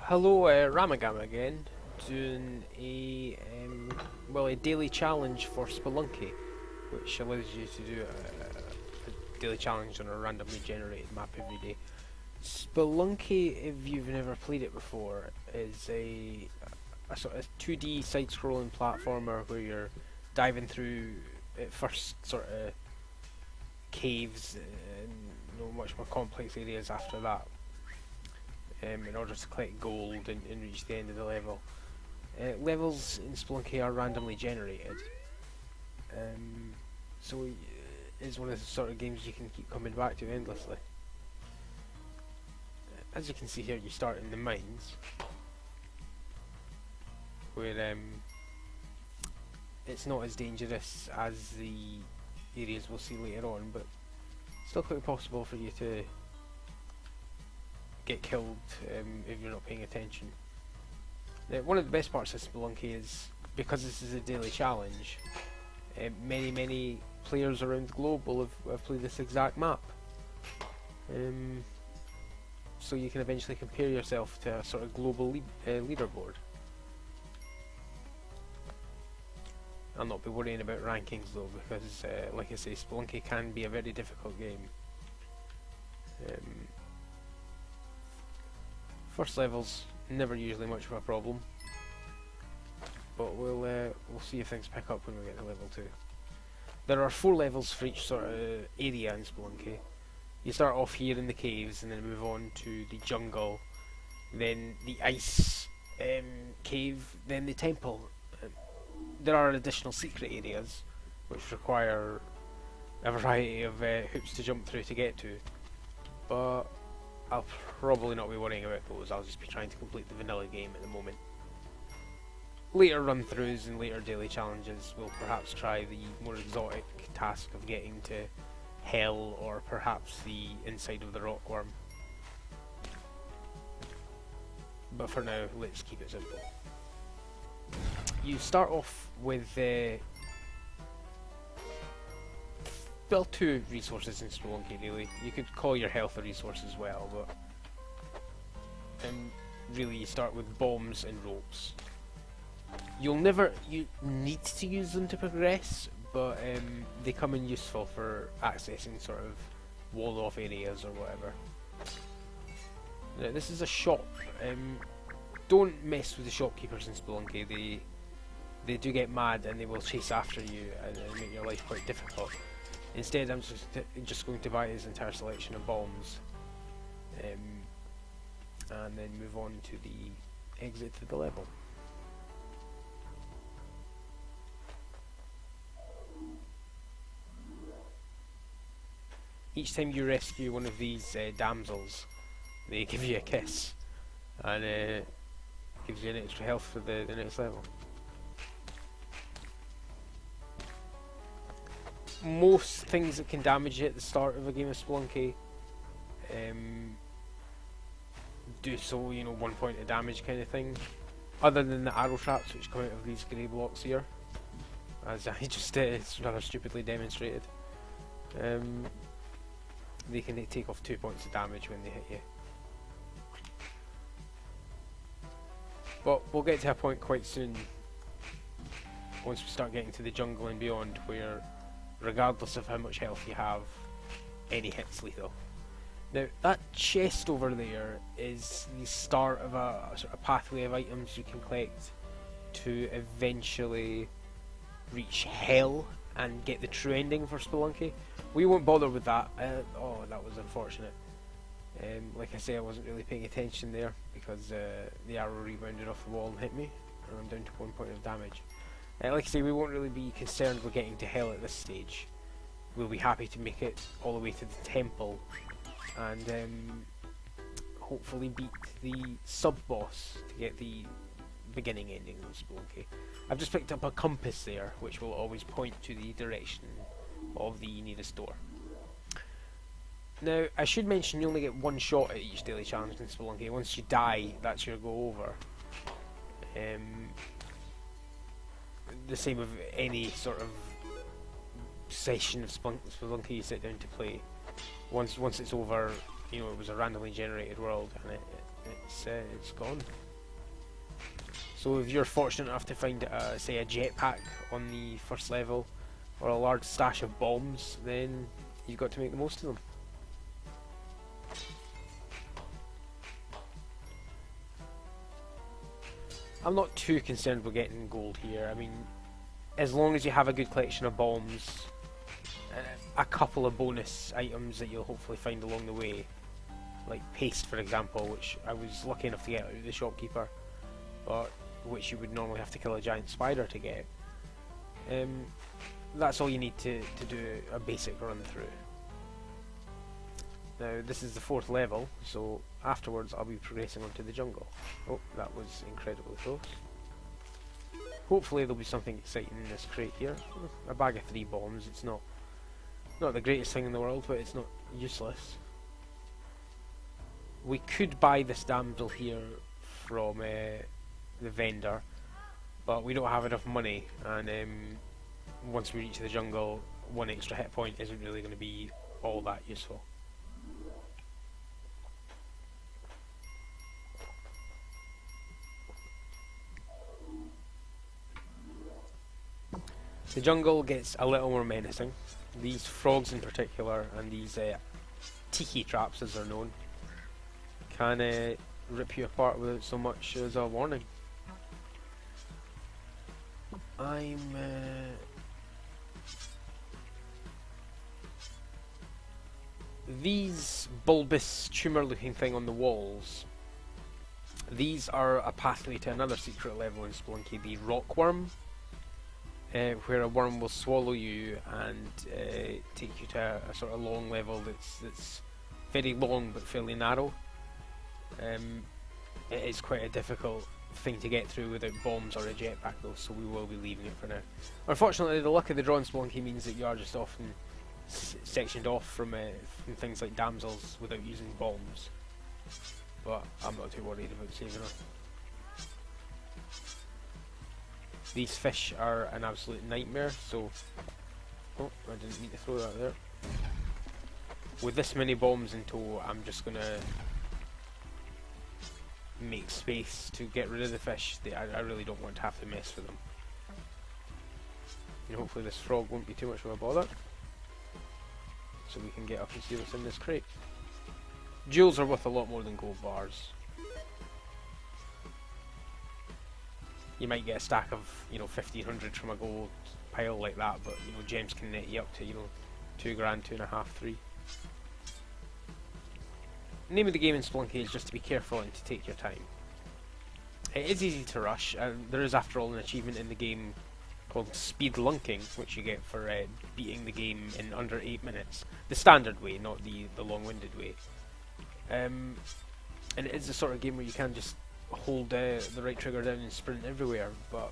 Hello, Ramagam again, doing a daily challenge for Spelunky, which allows you to do a daily challenge on a randomly generated map every day. Spelunky, if you've never played it before, is a sort of 2D side-scrolling platformer where you're diving through at first sort of caves and much more complex areas after that. In order to collect gold and reach the end of the level. Levels in Spelunky are randomly generated, so it's one of the sort of games you can keep coming back to endlessly. As you can see here, you start in the mines, where it's not as dangerous as the areas we'll see later on, but still quite possible for you to get killed if you're not paying attention. Now, one of the best parts of Spelunky is, because this is a daily challenge, many players around the globe will have played this exact map. So you can eventually compare yourself to a sort of global leaderboard. I'll not be worrying about rankings though, because like I say, Spelunky can be a very difficult game. First level's never usually much of a problem, but we'll see if things pick up when we get to level 2. There are 4 levels for each sort of area in Spelunky. You start off here in the caves and then move on to the jungle, then the ice cave, then the temple. There are additional secret areas which require a variety of hoops to jump through to get to, but I'll probably not be worrying about those. I'll just be trying to complete the vanilla game at the moment. Later run-throughs and later daily challenges will perhaps try the more exotic task of getting to Hell, or perhaps the inside of the rockworm. But for now, let's keep it simple. You start off with well, 2 resources in Spelunky really. You could call your health a resource as well, but really you start with bombs and ropes. You need to use them to progress, but they come in useful for accessing sort of walled off areas or whatever. Now, this is a shop. Don't mess with the shopkeepers in Spelunky. They do get mad and they will chase after you and make your life quite difficult. Instead, I'm just going to buy his entire selection of bombs, and then move on to the exit to the level. Each time you rescue one of these damsels, they give you a kiss, and gives you an extra health for the next level. Most things that can damage you at the start of a game of Spelunky do so, 1 point of damage kind of thing. Other than the arrow traps which come out of these grey blocks here, as I just rather stupidly demonstrated. They can take off 2 points of damage when they hit you. But we'll get to a point quite soon, once we start getting to the jungle and beyond, where regardless of how much health you have, any hit's lethal. Now, that chest over there is the start of a sort of pathway of items you can collect to eventually reach Hell and get the true ending for Spelunky. We won't bother with that. Oh, that was unfortunate. Like I say, I wasn't really paying attention there because the arrow rebounded off the wall and hit me, and I'm down to 1 point of damage. Like I say, we won't really be concerned with getting to Hell at this stage. We'll be happy to make it all the way to the temple and hopefully beat the sub-boss to get the beginning ending of Spelunky. I've just picked up a compass there, which will always point to the direction of the nearest door. Now, I should mention you only get 1 shot at each daily challenge in Spelunky. Once you die, that's your go over. The same with any sort of session of Spelunky you sit down to play. Once it's over, it was a randomly generated world, and it's it's gone. So if you're fortunate enough to find, say, a jetpack on the first level, or a large stash of bombs, then you've got to make the most of them. I'm not too concerned with getting gold here. I mean, as long as you have a good collection of bombs, a couple of bonus items that you'll hopefully find along the way, like paste for example, which I was lucky enough to get out of the shopkeeper, but which you would normally have to kill a giant spider to get. That's all you need to do a basic run through. Now this is the 4th level, so afterwards I'll be progressing onto the jungle. Oh, that was incredibly close. Hopefully there'll be something exciting in this crate here. A bag of 3 bombs, it's not the greatest thing in the world, but it's not useless. We could buy this damsel here from the vendor, but we don't have enough money, and once we reach the jungle, 1 extra hit point isn't really going to be all that useful. The jungle gets a little more menacing. These frogs in particular, and these tiki traps as they're known, can rip you apart without so much as a warning. These bulbous tumor looking thing on the walls, these are a pathway to another secret level in Spelunky, the rock worm, where a worm will swallow you and take you to a sort of long level that's very long but fairly narrow. It is quite a difficult thing to get through without bombs or a jetpack though, so we will be leaving it for now. Unfortunately, the luck of the draw in Spelunky means that you are just often sectioned off from things like damsels without using bombs, but I'm not too worried about saving her. These fish are an absolute nightmare, so... Oh, I didn't mean to throw that there. With this many bombs in tow, I'm just gonna make space to get rid of the fish. I really don't want to have to mess with them. And hopefully this frog won't be too much of a bother, so we can get up and see what's in this crate. Jewels are worth a lot more than gold bars. You might get a stack of, 1500 from a gold pile like that, but gems can net you up to, 2 grand, 2.5, 3. The name of the game in Spelunky is just to be careful and to take your time. It is easy to rush, and there is after all an achievement in the game called Spelunking, which you get for beating the game in under 8 minutes. The standard way, not the long-winded way. And it is the sort of game where you can just hold the right trigger down and sprint everywhere, but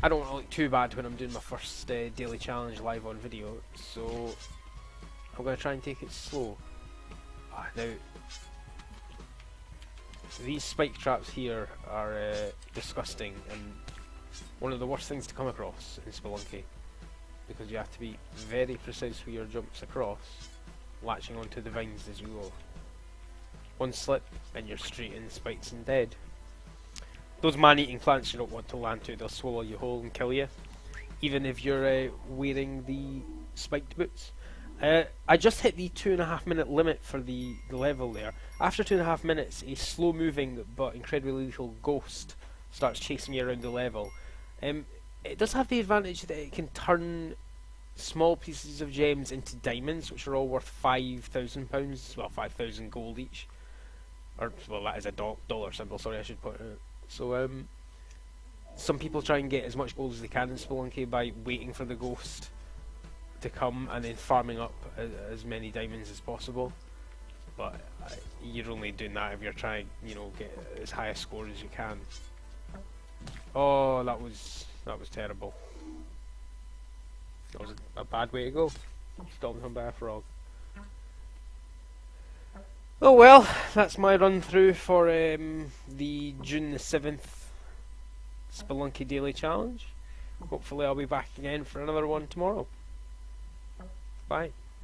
I don't want to look too bad when I'm doing my first daily challenge live on video, so I'm going to try and take it slow. Now, these spike traps here are disgusting and one of the worst things to come across in Spelunky, because you have to be very precise with your jumps across, latching onto the vines as you go. One slip and you're straight in spikes and dead. Those man-eating plants you don't want to land to, they'll swallow you whole and kill you, even if you're wearing the spiked boots. I just hit the 2.5 minute limit for the level there. After 2.5 minutes, a slow moving but incredibly lethal ghost starts chasing you around the level. It does have the advantage that it can turn small pieces of gems into diamonds, which are all worth £5,000, well 5,000 gold each. Or, well, that is a dollar symbol, sorry, I should point out. So, some people try and get as much gold as they can in Spelunky by waiting for the ghost to come and then farming up as many diamonds as possible. But you're only doing that if you're trying, get as high a score as you can. Oh, that was terrible. That was a bad way to go. Stomped on by a frog. Oh well, that's my run through for the June the 7th Spelunky Daily Challenge. Hopefully I'll be back again for another one tomorrow. Bye.